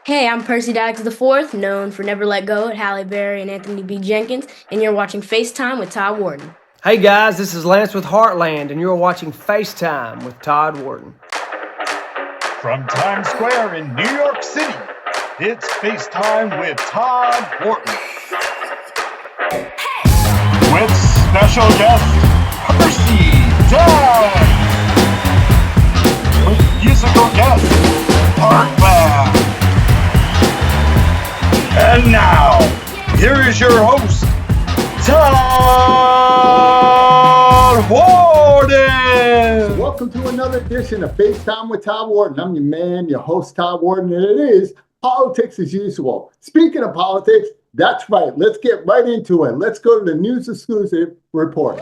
Hey, I'm Percy Daggs the fourth, known for Never Let Go at Halle Berry and Anthony B. Jenkins, and you're watching FaceTime with Todd Wharton. Hey guys, this is Lance with Heartland, and you're watching FaceTime with Todd Wharton. From Times Square in New York City, it's FaceTime with Todd Wharton. With special guest, Percy Daggs. With musical guest, Heartland. And now, here is your host, Todd Wharton. Welcome to another edition of FaceTime with Todd Wharton. I'm your man, your host, Todd Wharton, and it is politics as usual. Speaking of politics, that's right. Let's get right into it. Let's go to the news exclusive report.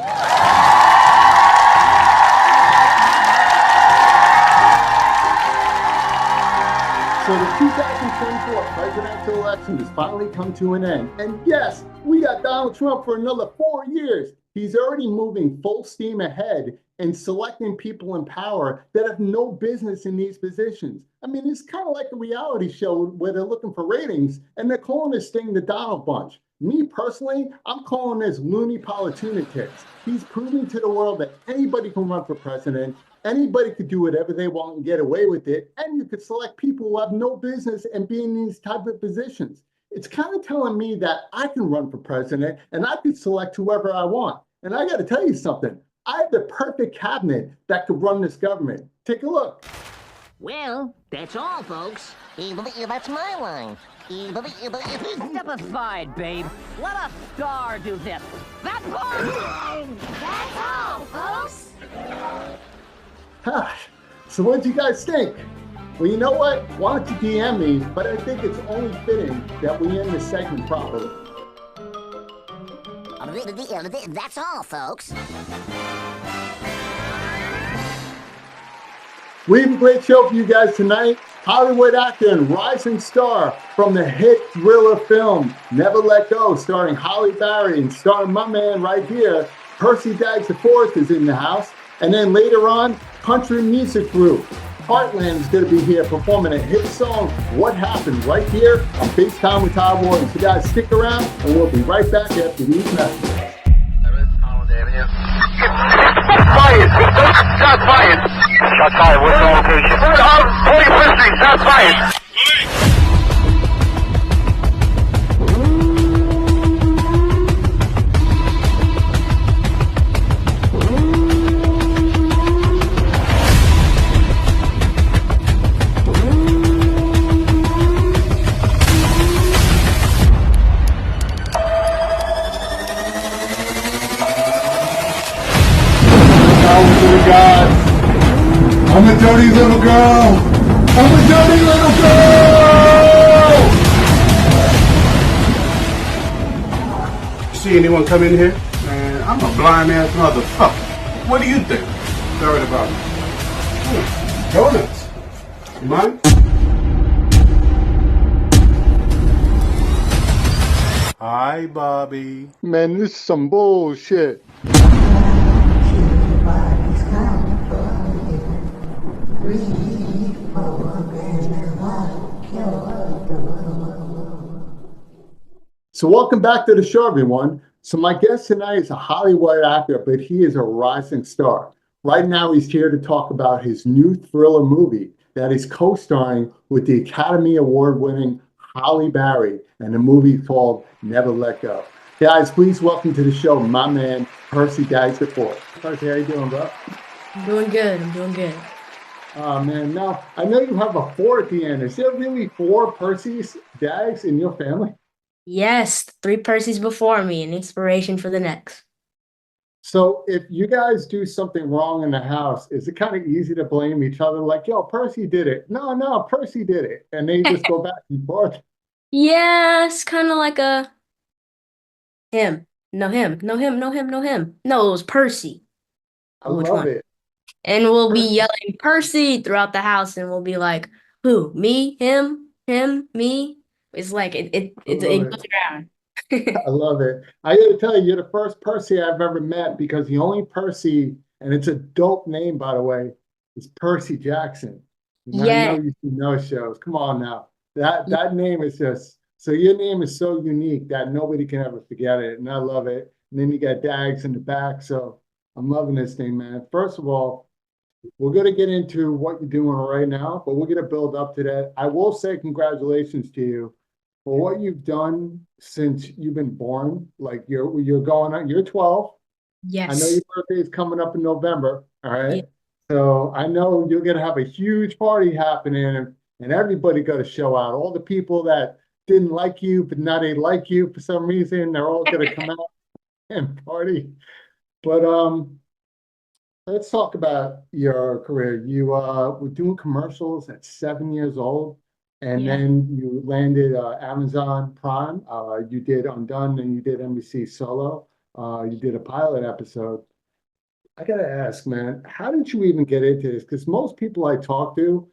So the 2024 presidential election has finally come to an end. And yes, we got Donald Trump for another 4 years. He's already moving full steam ahead and selecting people in power that have no business in these positions. I mean, it's kind of like a reality show where they're looking for ratings and they're calling this thing the Donald Bunch. Me personally, I'm calling this loony politics. He's proving to the world that anybody can run for president. Anybody could do whatever they want and get away with it, and you could select people who have no business and be in these type of positions. It's kind of telling me that I can run for president and I could select whoever I want. And I got to tell you something. I have the perfect cabinet that could run this government. Take a look. Well, that's all, folks. That's my line. Step aside, babe. Let a star do this. That's all! That's all, folks. So what do you guys think? Well, you know what? Why don't you DM me? But I think it's only fitting that we end this segment properly. That's all, folks. We have a great show for you guys tonight. Hollywood actor and rising star from the hit thriller film Never Let Go, starring Halle Berry and starring my man right here, Percy Daggs the fourth, is in the house. And then later on, country music group Heartland is going to be here performing a hit song, What Happened, right here on FaceTime with Todd Wharton. So guys, stick around and we'll be right back after these messages. Fired! Shot fired! Shot fired, what's the location? 41st Street, shot fired! God, I'm a dirty little girl. I'm a dirty little girl. See anyone come in here? Man, I'm a blind ass motherfucker. What do you think? Sorry about me. Donuts. You mind? Hi, Bobby. Man, this is some bullshit. So welcome back to the show, everyone. So my guest tonight is a Hollywood actor, but he is a rising star. Right now, he's here to talk about his new thriller movie that he's co-starring with the Academy Award-winning Halle Berry, and the movie called Never Let Go. Guys, please welcome to the show my man, Percy Daggs the fourth. Percy, how you doing, bro? I'm doing good. Oh, man. Now, I know you have a 4 at the end. Is there really 4 Percy's Daggs in your family? Yes, 3 Percys before me, an inspiration for the next. So if you guys do something wrong in the house, is it kind of easy to blame each other? Like, yo, Percy did it. No, Percy did it. And they just go back and forth. Yeah, it's kind of like a him. No, him. No, him. No, him. No, him. No, it was Percy. I love it. And we'll be yelling Percy throughout the house, and we'll be like, who? Me? Him? Me? It's like it goes around. I love it. I got to tell you, you're the first Percy I've ever met, because the only Percy, and it's a dope name, by the way, is Percy Jackson. And I Yeah. know you've seen those shows. Come on now. That name is just so your name is so unique that nobody can ever forget it, and I love it. And then you got Dags in the back, so I'm loving this thing, man. First of all, we're gonna get into what you're doing right now, but we're gonna build up to that. I will say congratulations to you for what you've done since you've been born. Like you're going on, you're 12. I know Yes. your birthday is coming up in November. All Yeah. right. So I know you're gonna have a huge party happening, and everybody got to show out. All the people that didn't like you, but now they like you for some reason, they're all gonna come out and party. But let's talk about your career. You were doing commercials at 7 years old, and Yeah. then you landed Amazon Prime. You did Undone, and you did NBC Solo. You did a pilot episode. I gotta ask, man, how did you even get into this? Because most people I talk to,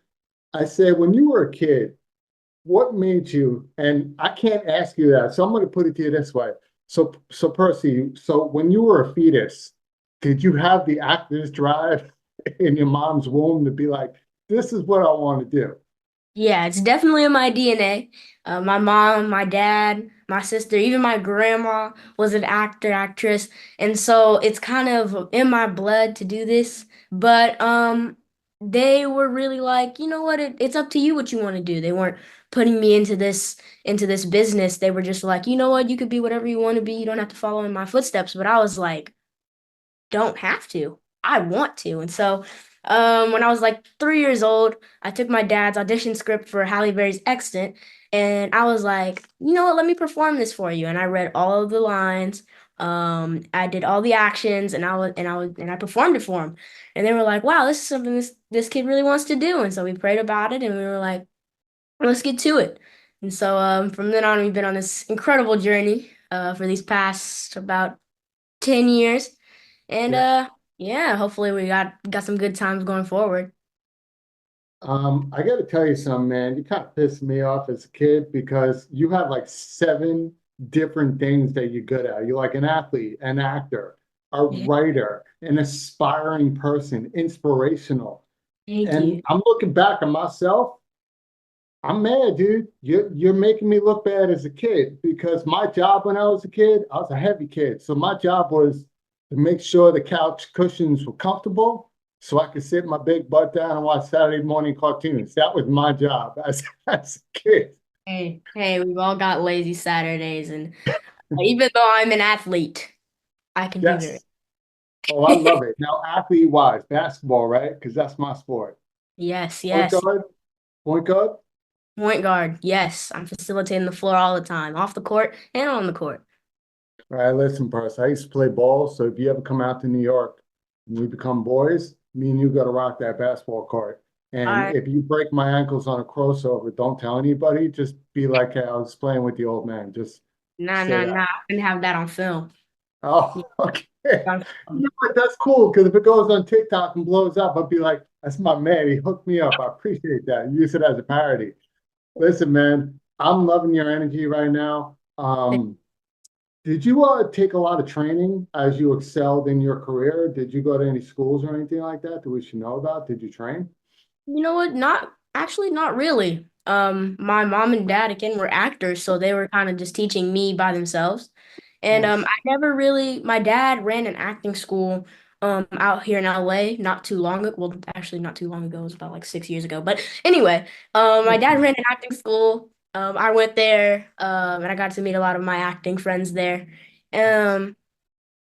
I say, when you were a kid, what made you? And I can't ask you that, so I'm going to put it to you this way. So Percy, so when you were a fetus, did you have the actor's drive in your mom's womb to be like, this is what I want to do? Yeah, it's definitely in my DNA. My mom, my dad, my sister, even my grandma was an actor, actress, and so it's kind of in my blood to do this. But they were really like, you know what, it's up to you what you want to do. They weren't putting me into this business. They were just like, you know what, you could be whatever you want to be. You don't have to follow in my footsteps. But I was like, don't have to. I want to. And so when I was like 3 years old, I took my dad's audition script for Halle Berry's Extant, and I was like, you know what, let me perform this for you. And I read all of the lines. I did all the actions, and I performed it for him. And they were like, wow, this is something this kid really wants to do. And so we prayed about it, and we were like, let's get to it. And so from then on, we've been on this incredible journey for these past about 10 years. And Yeah. yeah, hopefully we got some good times going forward. I got to tell you something, man. You kind of pissed me off as a kid because you have like seven different things that you're good at. You're like an athlete, an actor, a Yeah, writer, an aspiring person, inspirational. thank And you. I'm looking back at myself. I'm mad, dude. You're making me look bad as a kid because my job when I was a kid, I was a heavy kid. So my job was to make sure the couch cushions were comfortable so I could sit my big butt down and watch Saturday morning cartoons. That was my job as a kid. Hey, we've all got lazy Saturdays, and even though I'm an athlete, I can do Yes. Oh, I love it. Now, athlete wise, basketball, right? Because that's my sport. Yes, Point yes. guard, point guard. Point guard, yes. I'm facilitating the floor all the time, off the court and on the court. All right, listen, Percy. I used to play ball, so if you ever come out to New York and we become boys, me and you got to rock that basketball court. All And right. if you break my ankles on a crossover, don't tell anybody. Just be like, hey, I was playing with the old man. Just Nah, say nah, that. nah. I can have that on film. Oh, okay. On You know film. what? That's cool because if it goes on TikTok and blows up, I'll be like, that's my man. He hooked me up. I appreciate that. Use it as a parody. Listen, man, I'm loving your energy right now. Did you take a lot of training as you excelled in your career? Did you go to any schools or anything like that that we should know about? Did you train? You know what? Not really. My mom and dad again were actors, so they were kind of just teaching me by themselves. And Nice. I never really, my dad ran an acting school out here in LA not too long ago. Well, actually not too long ago, it was about like 6 years ago. But anyway, my dad ran an acting school. I went there, and I got to meet a lot of my acting friends there. Um,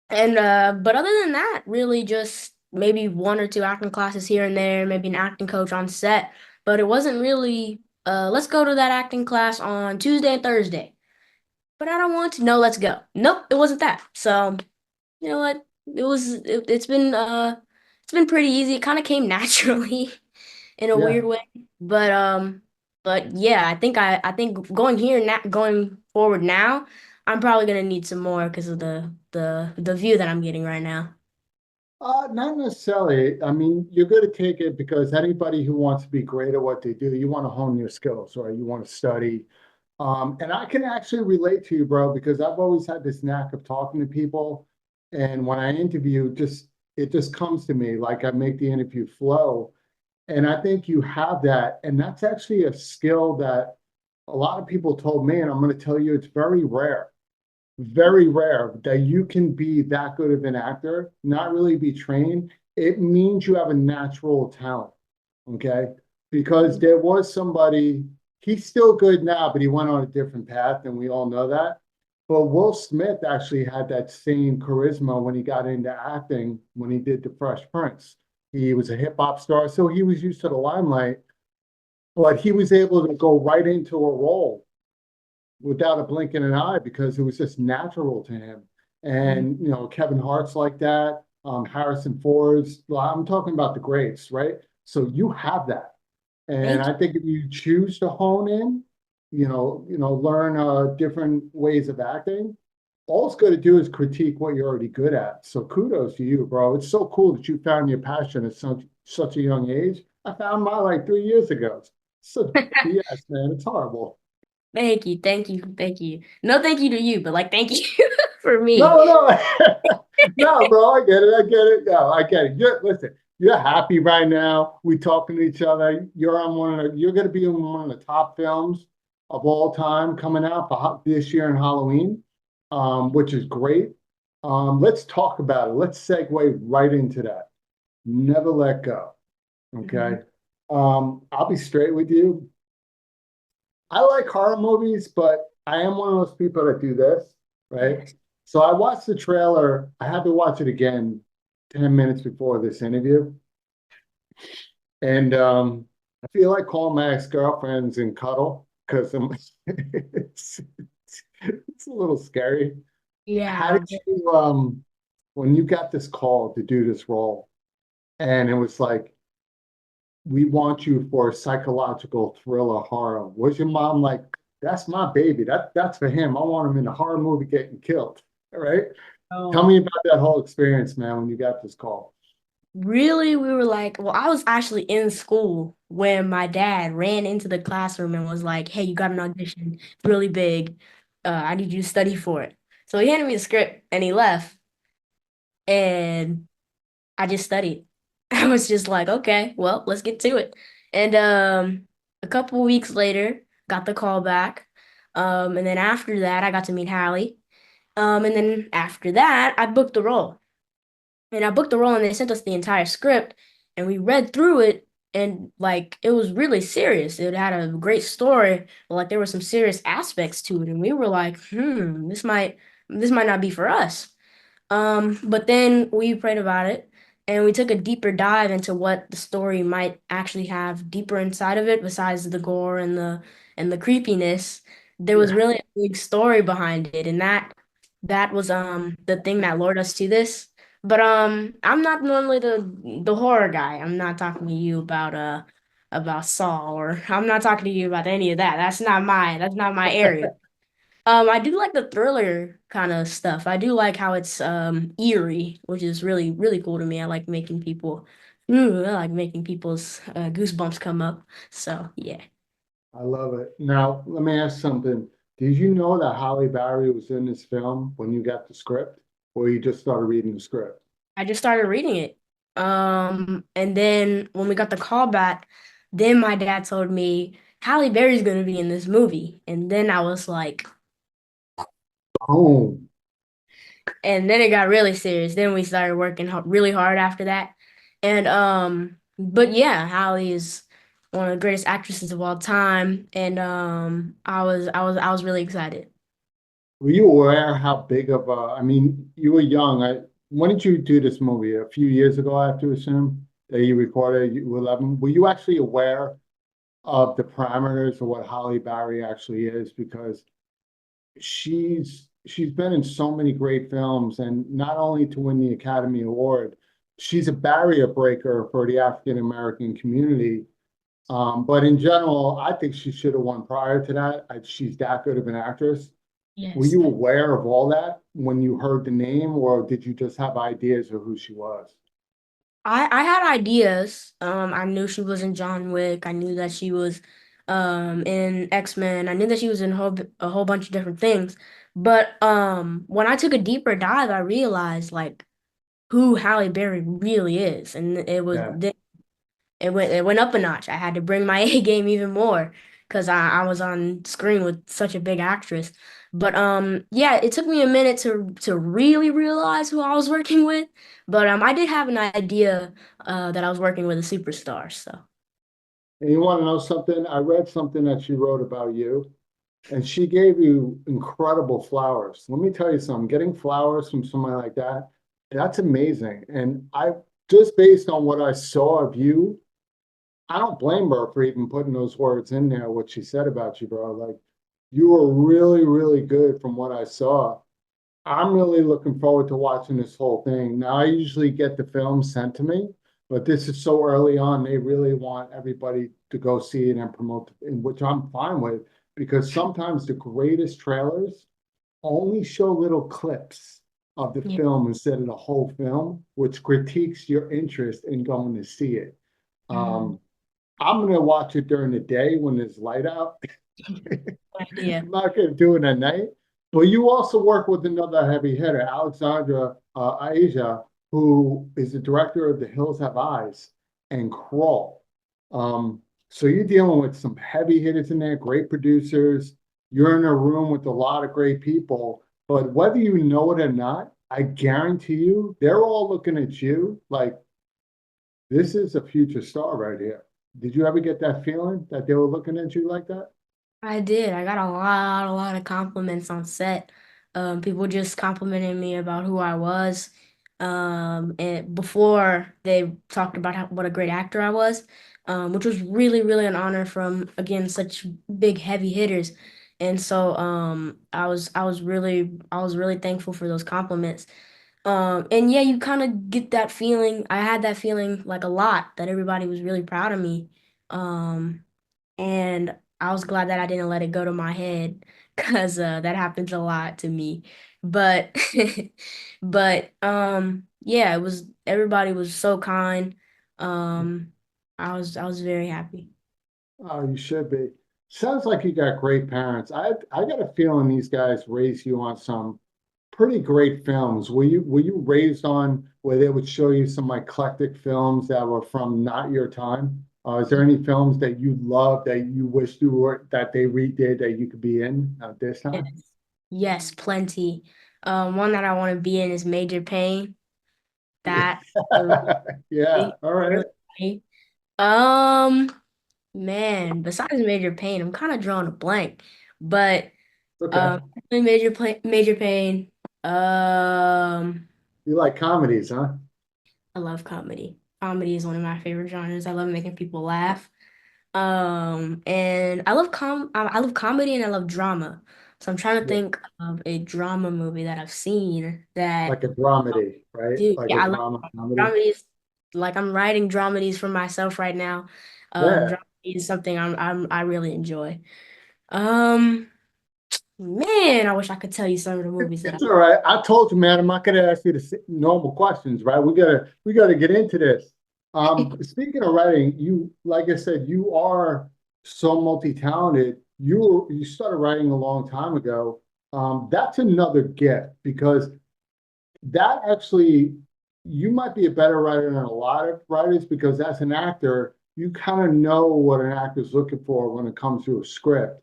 and but other than that, really just maybe one or two acting classes here and there, maybe an acting coach on set. But it wasn't really, let's go to that acting class on Tuesday and Thursday. But I don't want to. No, let's go. Nope, it wasn't that. So, you know what? It's been pretty easy. It kind of came naturally in a Yeah. weird way. But yeah, I think going forward now, I'm probably gonna need some more because of the view that I'm getting right now. Not necessarily. I mean, you're going to take it because anybody who wants to be great at what they do, you want to hone your skills, right? You want to study. And I can actually relate to you, bro, because I've always had this knack of talking to people. And when I interview, it just comes to me like I make the interview flow. And I think you have that. And that's actually a skill that a lot of people told me, and I'm going to tell you, it's very rare that you can be that good of an actor, not really be trained. It means you have a natural talent, okay? Because there was somebody, he's still good now, but he went on a different path, and we all know that. But Will Smith actually had that same charisma when he got into acting, when he did The Fresh Prince. He was a hip hop star, so he was used to the limelight, but he was able to go right into a role without a blink in an eye because it was just natural to him. And you know, Kevin Hart's like that. Harrison Ford's. I'm talking about the greats, right? So you have that, and I think if you choose to hone in, learn different ways of acting. All it's going to do is critique what you're already good at. So kudos to you, bro. It's so cool that you found your passion at such a young age. I found mine like 3 years ago. So yes, man, it's horrible. Thank you, thank you, thank you. No, thank you to you, but like, thank you for me. No, no, bro. I get it. I get it. No, I get it. Listen, you're happy right now. We talking to each other. You're on you're going to be in one of the top films of all time coming out for this year in Halloween, which is great. Let's talk about it. Let's segue right into that. Never Let Go. Okay. I'll be straight with you. I like horror movies, but I am one of those people that do this, right? So I watched the trailer. I had to watch it again 10 minutes before this interview. And I feel like calling my ex-girlfriends and cuddle because it's a little scary. Yeah. How did you, when you got this call to do this role, and it was like, we want you for a psychological thriller horror. Was your mom like, that's my baby. That's for him. I want him in a horror movie getting killed. All right. Tell me about that whole experience, man, when you got this call. Really, we were like, well, I was actually in school when my dad ran into the classroom and was like, hey, you got an audition, really big. I need you to study for it. So he handed me the script and he left. And I just studied. I was just like, okay, well, let's get to it. And a couple weeks later, got the call back. And then after that, I got to meet Halle. And then after that, I booked the role. And I booked the role and they sent us the entire script and we read through it and like it was really serious. It had a great story, but like there were some serious aspects to it. And we were like, this might not be for us. But then we prayed about it and we took a deeper dive into what the story might actually have deeper inside of it, besides the gore and the creepiness. There was really a big story behind it, and that was the thing that lured us to this. But I'm not normally the horror guy. I'm not talking to you about Saw, or I'm not talking to you about any of that. That's not my area. I do like the thriller kind of stuff. I do like how it's eerie, which is really, really cool to me. I like making people's goosebumps come up. So yeah. I love it. Now, let me ask something. Did you know that Halle Berry was in this film when you got the script, or you just started reading the script? I just started reading it. And then when we got the call back, then my dad told me Halle Berry's gonna be in this movie. And then I was like, oh. And then it got really serious. Then we started working really hard after that. And but yeah, Halle is one of the greatest actresses of all time. And I was really excited. Were you aware how big of a, I mean, you were young. When did you do this movie? A few years ago, I have to assume, that you recorded, you were 11. Were you actually aware of the parameters of what Halle Berry actually is? Because she's been in so many great films, and not only to win the Academy Award, she's a barrier breaker for the African American community. But in general, I think she should have won prior to that. She's that good of an actress. Yes. Were you aware of all that when you heard the name, or did you just have ideas of who she was? I had ideas. I knew she was in John Wick. I knew that she was in X-Men. I knew that she was in a whole bunch of different things. But when I took a deeper dive, I realized like who Halle Berry really is, and it was Yeah. it went up a notch. I had to bring my A game even more. because I was on screen with such a big actress. But yeah, it took me a minute to really realize who I was working with. But I did have an idea that I was working with a superstar. So And you want to know something? I read something that she wrote about you, and she gave you incredible flowers. Let me tell you something, getting flowers from somebody like that, that's amazing. And I just based on what I saw of you, I don't blame her for even putting those words in there, what she said about you, bro. Like, you were really, really good from what I saw. I'm really looking forward to watching this whole thing. Now, I usually get the film sent to me, but this is so early on. They really want everybody to go see it and promote, which I'm fine with, because sometimes the greatest trailers only show little clips of the yeah. film instead of the whole film, which critiques your interest in going to see it. I'm going to watch it during the day when there's light out. Yeah. I'm not going to do it at night. But you also work with another heavy hitter, Alexandre Aja, who is the director of The Hills Have Eyes and Crawl. So you're dealing with some heavy hitters in there, great producers. You're in a room with a lot of great people. But whether you know it or not, I guarantee you, they're all looking at you like, this is a future star right here. Did you ever get that feeling that they were looking at you like that? I did. I got a lot of compliments on set. People just complimenting me about who I was. And before they talked about what a great actor I was, which was really, really an honor from, again, such big heavy hitters. And so I was really thankful for those compliments. And yeah, you kind of get that feeling. I had that feeling like a lot that everybody was really proud of me. Um, and I was glad that I didn't let it go to my head because that happens a lot to me. But but yeah, it was everybody was so kind. Um I was very happy. Oh, you should be. Sounds like you got great parents. I got a feeling these guys raised you on some pretty great films. Were you raised on where they would show you some eclectic films that were from not your time? Is there any films that you love that you wish you were that they redid that you could be in this time? Yes. Yes, plenty. One that I want to be in is Major Pain. That Yeah, really, all right. really funny. Um Man, besides Major Pain, I'm kind of drawing a blank. But Okay. Major Pain. Um, You like comedies, huh? I love comedy. Comedy is one of my favorite genres. I love making people laugh. And I love comedy and I love drama. So I'm trying to Yeah. think of a drama movie that I've seen that Like a dramedy, right? dude, Like a yeah, I love drama comedy. dramedies. Like I'm writing dramedies for myself right now. Yeah. Dramedy is something I really enjoy. Um, Man, I wish I could tell you some of the movies that I It's all right. I told you, man, I'm not gonna ask you the normal questions, right? We gotta get into this. Speaking of writing, you like I said, you are so multi-talented. You started writing a long time ago. That's another gift because that actually you might be a better writer than a lot of writers because as an actor, you kind of know what an actor's looking for when it comes to a script.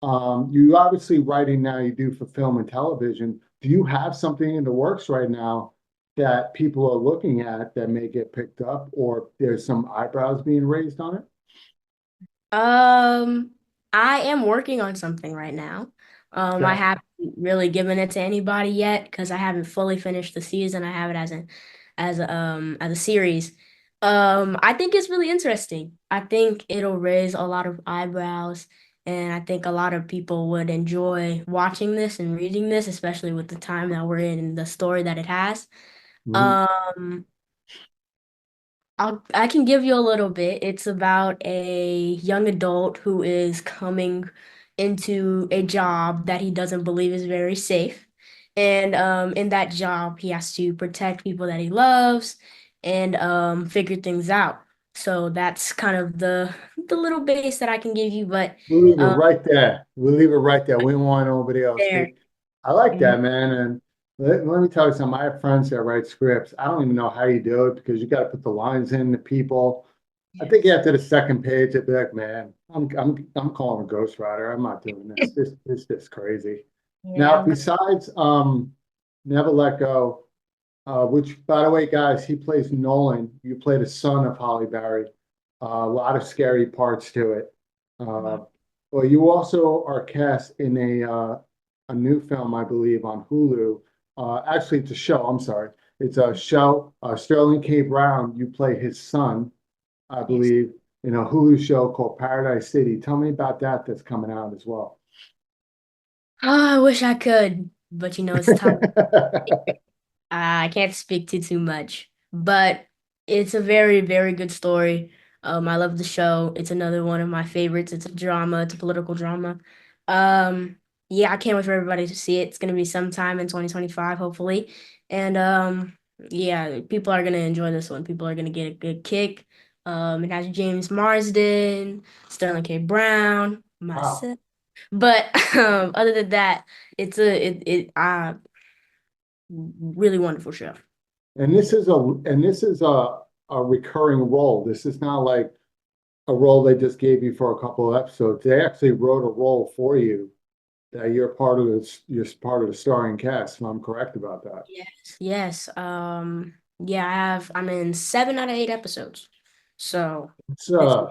You obviously writing now you do for film and television. Do you have something in the works right now that people are looking at that may get picked up or there's some eyebrows being raised on it? Um, I am working on something right now. I Okay. haven't really given it to anybody yet because I haven't fully finished the season. I have it as a series. I think it's really interesting. I think it'll raise a lot of eyebrows, and I think a lot of people would enjoy watching this and reading this, especially with the time that we're in and the story that it has. Mhm. Um, I can give you a little bit. It's about a young adult who is coming into a job that he doesn't believe is very safe. And in that job, he has to protect people that he loves and figure things out. So that's kind of the little base that I can give you, but We'll leave it um right there. We'll leave it right there. We don't want nobody else. there. I like Mhm. that, man. And let me tell you something. I have friends that write scripts. I don't even know how you do it because you got to put the lines in the people. I think after the second page, it'd be like, man, I'm calling a ghostwriter. I'm not doing this. This is just crazy. Yeah, Now, besides Never Let Go, which by the way, guys, he plays Nolan. You play the son of Halle Berry. A lot of scary parts to it. Uh, well, you also are cast in a new film, I believe, on Hulu. Actually, it's a show. I'm sorry, it's a show. Sterling K. Brown. You play his son, I yes. believe, in a Hulu show called Paradise City. Tell me about that. That's coming out as well. Oh, I wish I could, but it's tough. I can't speak to too much, but it's a very, very good story. I love the show. It's another one of my favorites. It's a drama. It's a political drama. Um, yeah, I can't wait for everybody to see it. It's gonna be sometime in 2025, hopefully. And yeah, people are gonna enjoy this one. People are gonna get a good kick. It has James Marsden, Sterling K. Brown, Wow. myself. But other than that, it's a really wonderful show. And this is a recurring role. This is not like a role they just gave you for a couple of episodes. They actually wrote a role for you that you're part of the starring cast, if I'm correct about that. Yes, yes. Yeah, I'm in 7 out of 8 episodes. So It's this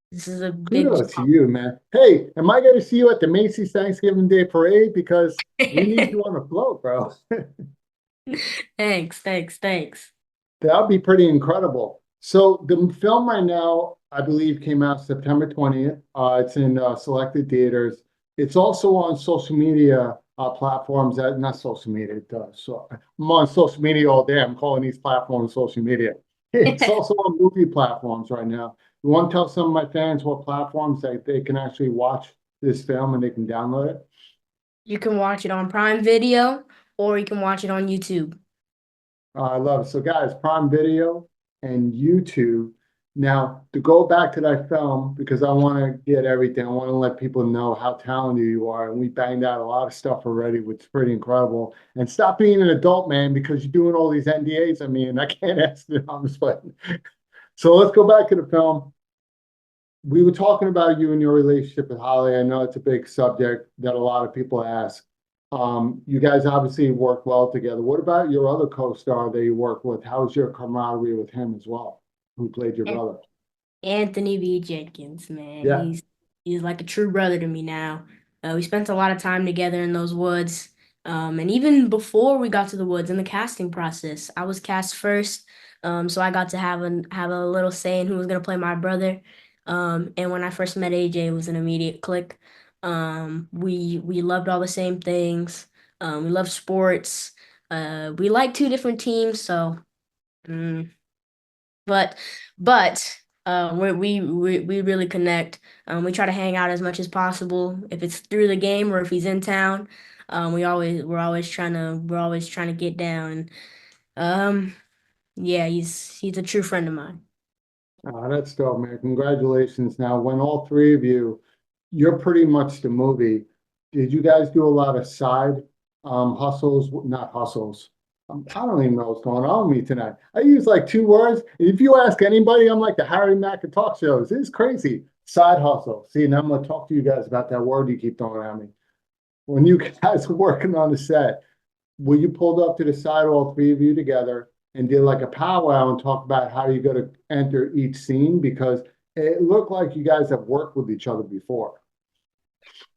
this is a big kudos to you, man. Hey, am I going to see you at the Macy's Thanksgiving Day Parade? Because we need you on the float, bro. Thanks, thanks, thanks. That would be pretty incredible. So the film right now, I believe, came out September 20th. It's in selected theaters. It's also on social media platforms that not social media. So I'm on social media all day. I'm calling these platforms social media. It's also on movie platforms right now. You want to tell some of my fans what platforms that they can actually watch this film and they can download it? You can watch it on Prime Video or you can watch it on YouTube. I love it. So, guys, Prime Video and YouTube. Now, to go back to that film, because I want to get everything, I want to let people know how talented you are. And we banged out a lot of stuff already, which is pretty incredible. And stop being an adult, man, because you're doing all these NDAs. I mean, I can't ask it on this button. So let's go back to the film. We were talking about you and your relationship with Holly. I know it's a big subject that a lot of people ask. You guys obviously work well together. What about your other co-star that you work with? How's your camaraderie with him as well, who played your And brother? Anthony B. Jenkins, man, Yeah. he's like a true brother to me now. We spent a lot of time together in those woods. And even before we got to the woods in the casting process, I was cast first. So I got to have a little say in who was gonna play my brother. And when I first met AJ, it was an immediate click. We loved all the same things. We loved sports. We like two different teams, so mm, but we really connect. We try to hang out as much as possible. If it's through the game or if he's in town, we're always trying to get down. Um, yeah, he's a true friend of mine. That's dope, man. Congratulations. Now, when all three of you, you're pretty much the movie. Did you guys do a lot of side hustles? Not hustles. I don't even know what's going on with me tonight. I use like two words. If you ask anybody, I'm like the Harry Mack of talk shows. It's crazy. Side hustle. See, now I'm going to talk to you guys about that word you keep throwing at me. When you guys were working on the set, were you pulled up to the side, all three of you together, and did like a powwow and talk about how you're going to enter each scene? Because it looked like you guys have worked with each other before.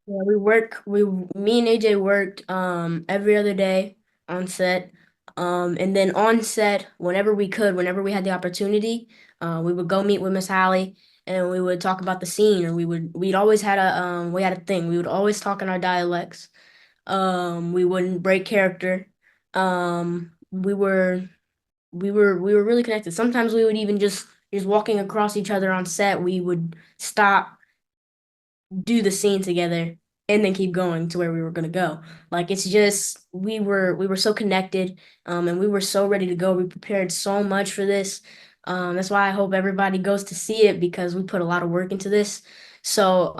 Yeah, me and AJ worked every other day on set. And then on set, whenever we could, whenever we had the opportunity, we would go meet with Miss Hallie and we would talk about the scene, or we'd always had we had a thing. We would always talk in our dialects. We wouldn't break character. Um, we were we were really connected. Sometimes we would even just walking across each other on set, we would stop, do the scene together, and then keep going to where we were gonna go. Like it's just we were so connected, and we were so ready to go. We prepared so much for this. That's why I hope everybody goes to see it because we put a lot of work into this. So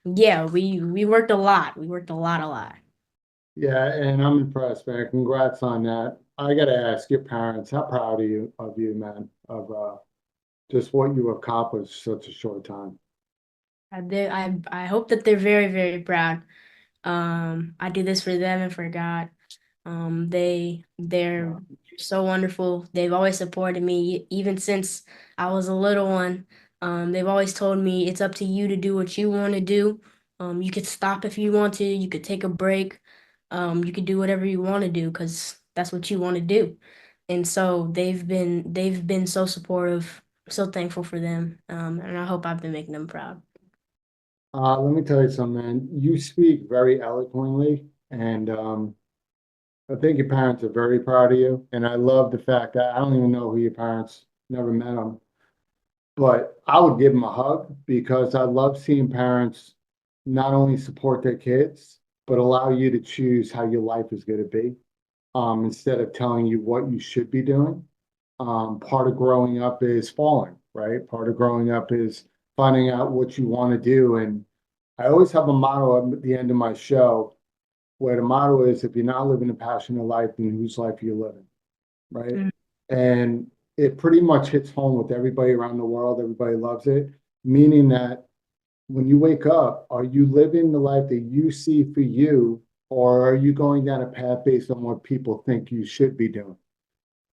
yeah, we worked a lot. We worked a lot. Yeah, and I'm impressed, man. Congrats on that. I gotta ask your parents, how proud are you of you, man? Of just what you accomplished in such a short time. I hope that they're very, very proud. I do this for them and for God. They're so wonderful. They've always supported me, even since I was a little one. They've always told me it's up to you to do what you want to do. You could stop if you want to. You could take a break. You could do whatever you want to do because that's what you want to do. And so they've been so supportive. So thankful for them. And I hope I've been making them proud. Let me tell you something, man. You speak very eloquently, and I think your parents are very proud of you. And I love the fact that I don't even know who your parents, never met them, but I would give them a hug because I love seeing parents not only support their kids, but allow you to choose how your life is going to be, instead of telling you what you should be doing. Part of growing up is falling, right? Part of growing up is finding out what you want to do. And I always have a motto at the end of my show where the motto is, if you're not living a passionate life, then whose life are you living, right? Mm-hmm. And it pretty much hits home with everybody around the world. Everybody loves it, meaning that when you wake up, are you living the life that you see for you, or are you going down a path based on what people think you should be doing?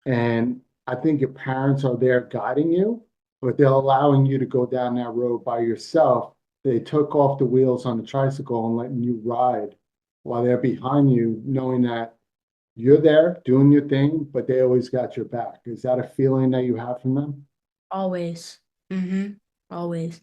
And I think your parents are there guiding you, but they're allowing you to go down that road by yourself. They took off the wheels on the tricycle and letting you ride while they're behind you, knowing that you're there doing your thing, but they always got your back. Is that a feeling that you have from them? Always. Always.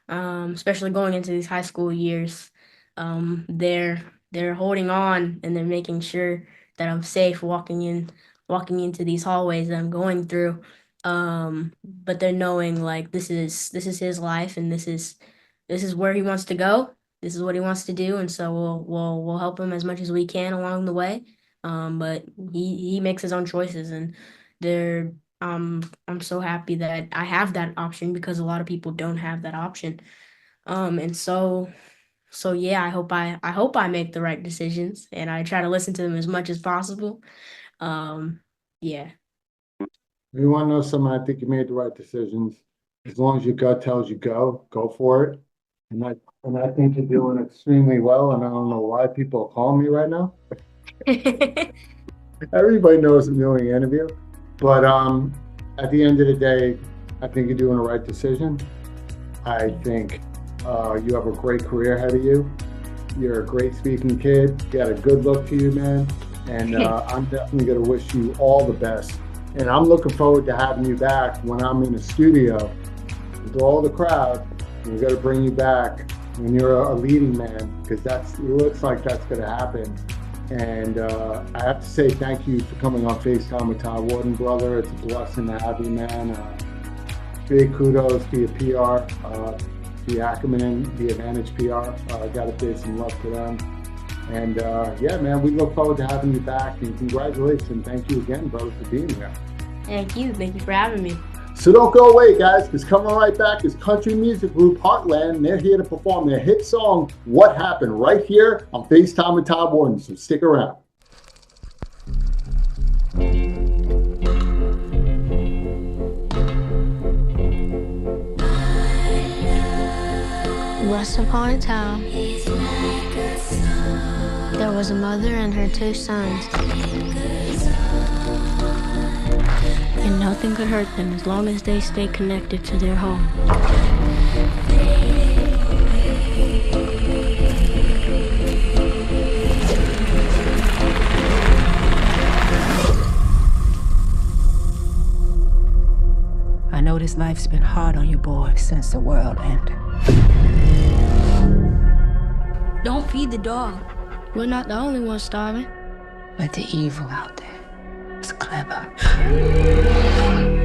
Especially going into these high school years. They're holding on and they're making sure that I'm safe walking into these hallways that I'm going through. But they're knowing like this is his life, and this is where he wants to go. This is what he wants to do, and so we'll help him as much as we can along the way. But he makes his own choices, and I'm so happy that I have that option because a lot of people don't have that option. And so yeah, I hope I make the right decisions, and I try to listen to them as much as possible. Yeah. You want to know something? I think you made the right decisions. As long as your gut tells you go for it. And I think you're doing extremely well. And I don't know why people are calling me right now. Everybody knows I'm doing an interview. But at the end of the day, I think you're doing the right decision. I think you have a great career ahead of you. You're a great speaking kid. You got a good look to you, man. And I'm definitely going to wish you all the best. And I'm looking forward to having you back when I'm in the studio with all the crowd. We're going to bring you back when you're a leading man, because it looks like that's going to happen. And I have to say thank you for coming on FaceTime with Todd Wharton, brother. It's a blessing to have you, man. Big kudos to your PR, the Ackerman, the Advantage PR. I got to say some love to them. And yeah, man, we look forward to having you back, and congratulations. Thank you again, brother, for being here. Thank you for having me. So don't go away, guys, because coming right back is country music group Heartland, and they're here to perform their hit song, What Happened, right here on FaceTime with Todd Wharton, so stick around. Once upon a time, there was a mother and her two sons. And nothing could hurt them as long as they stayed connected to their home. I know this life's been hard on you boys since the world ended. Don't feed the dog. We're not the only ones starving. But the evil out there is clever.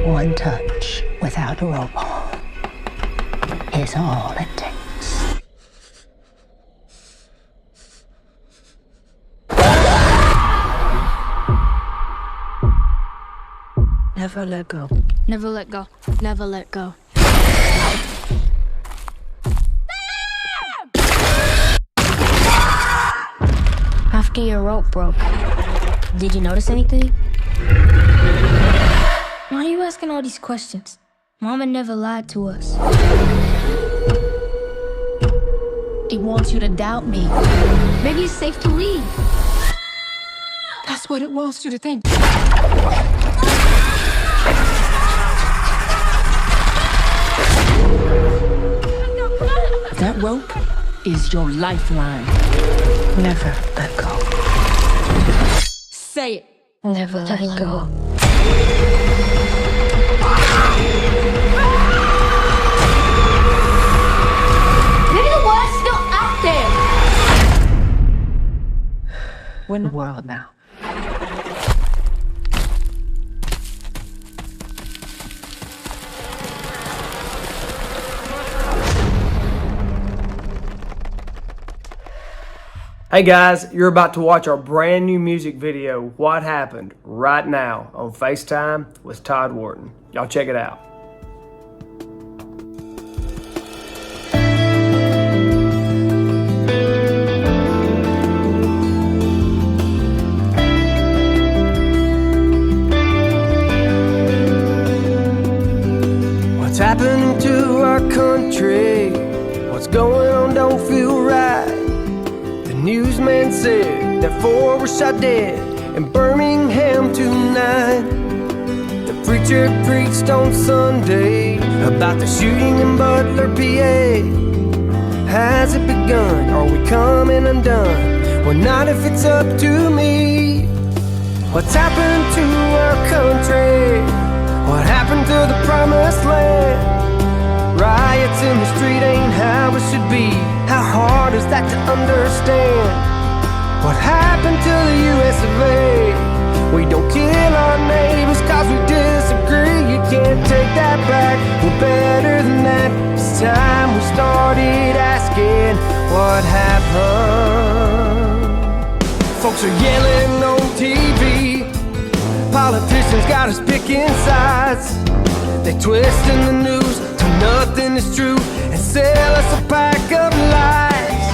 One touch without a rope is all it takes. Never let go. Never let go. Never let go. After your rope broke, did you notice anything? Why are you asking all these questions? Mama never lied to us. He wants you to doubt me. Maybe it's safe to leave. That's what it wants you to think. That rope is your lifeline. Never let go. Say it. Never let go. Maybe the world's still out there. We're in the world now. Hey guys, you're about to watch our brand new music video, What Happened, right now on FaceTime with Todd Wharton. Y'all check it out. What's happening to our country? What's going on don't feel right. The newsman said that 4 were shot dead in Birmingham tonight. The preacher preached on Sunday about the shooting in Butler, PA. Has it begun? Are we coming undone? Well, not if it's up to me. What's happened to our country? What happened to the promised land? Riots in the street ain't how it should be. How hard is that to understand? What happened to the US of A? We don't kill our neighbors cause we disagree. You can't take that back, we're better than that. It's time we started asking what happened. Folks are yelling on TV. Politicians got us picking sides. They twisting the news till nothing is true and sell us a pack of lies.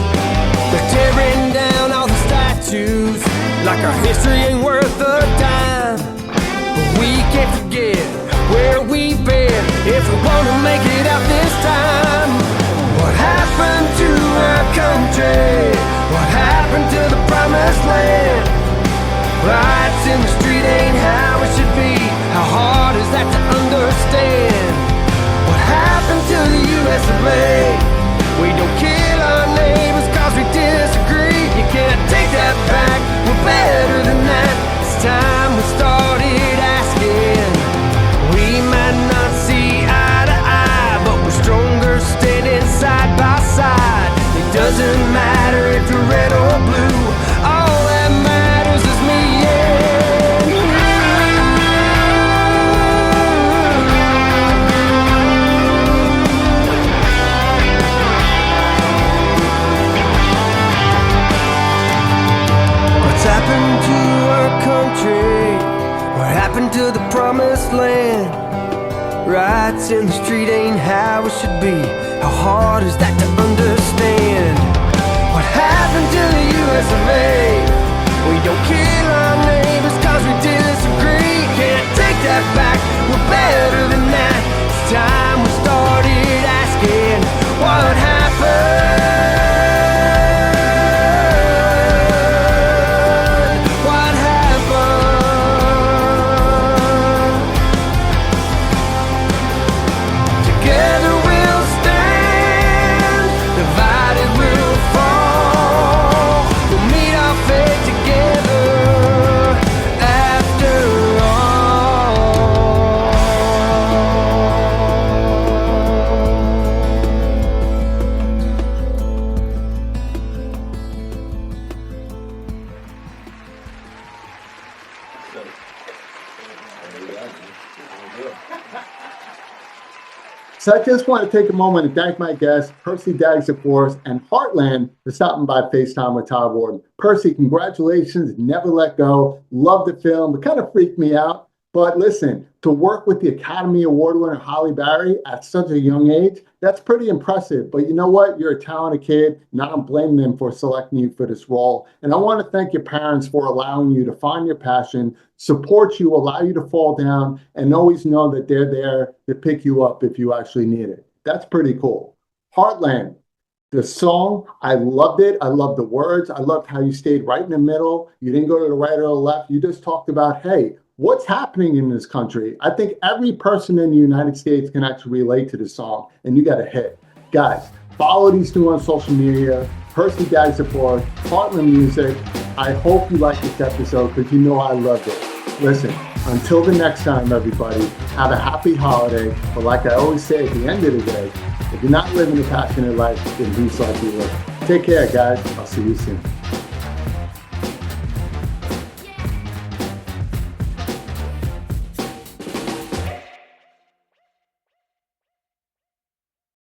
They're tearing down all the statues like our history ain't worth a dime. But we can't forget where we've been if we wanna make it out this time. What happened to our country? What happened to the promised land? Riots in the street ain't how it should be. How hard is that to understand? What happened to the US of A? We don't kill our neighbors cause we disagree. You can't take that back, we're better than that. It's time we started asking. We might not see eye to eye, but we're stronger standing side by side. It doesn't matter if you're red or blue. All that matters is me and you. What's happened to our country? What happened to the promised land? Riots in the street ain't how it should be. How hard is that to understand? What happened to the US of A? We don't kill our neighbors cause we disagree. Can't take that back, we're better than that. It's time we started asking what happened? What happened? Together we'll stand, divided we'll fall. We'll meet our fate together after all. So I just want to take a moment and thank my guests, Percy Daggs, of course, and Heartland for stopping by FaceTime with Todd Wharton. Percy, congratulations. Never let go. Love the film. It kind of freaked me out, But listen, to work with the Academy Award winner Halle Berry at such a young age, that's pretty impressive. But you know what? You're a talented kid, and I don't blame them for selecting you for this role. And I want to thank your parents for allowing you to find your passion, support you, allow you to fall down, and always know that they're there to pick you up if you actually need it. That's pretty cool. Heartland. The song, I loved it. I loved the words. I loved how you stayed right in the middle. You didn't go to the right or the left. You just talked about, hey, what's happening in this country? I think every person in the United States can actually relate to the song, and you got a hit. Guys, follow these two on social media. Percy Daggs support, Heartland Music. I hope you like this episode because you know I loved it. Listen, until the next time, everybody, have a happy holiday. But like I always say at the end of the day, if you're not living a passionate life, then who's like you live? Take care, guys. I'll see you soon.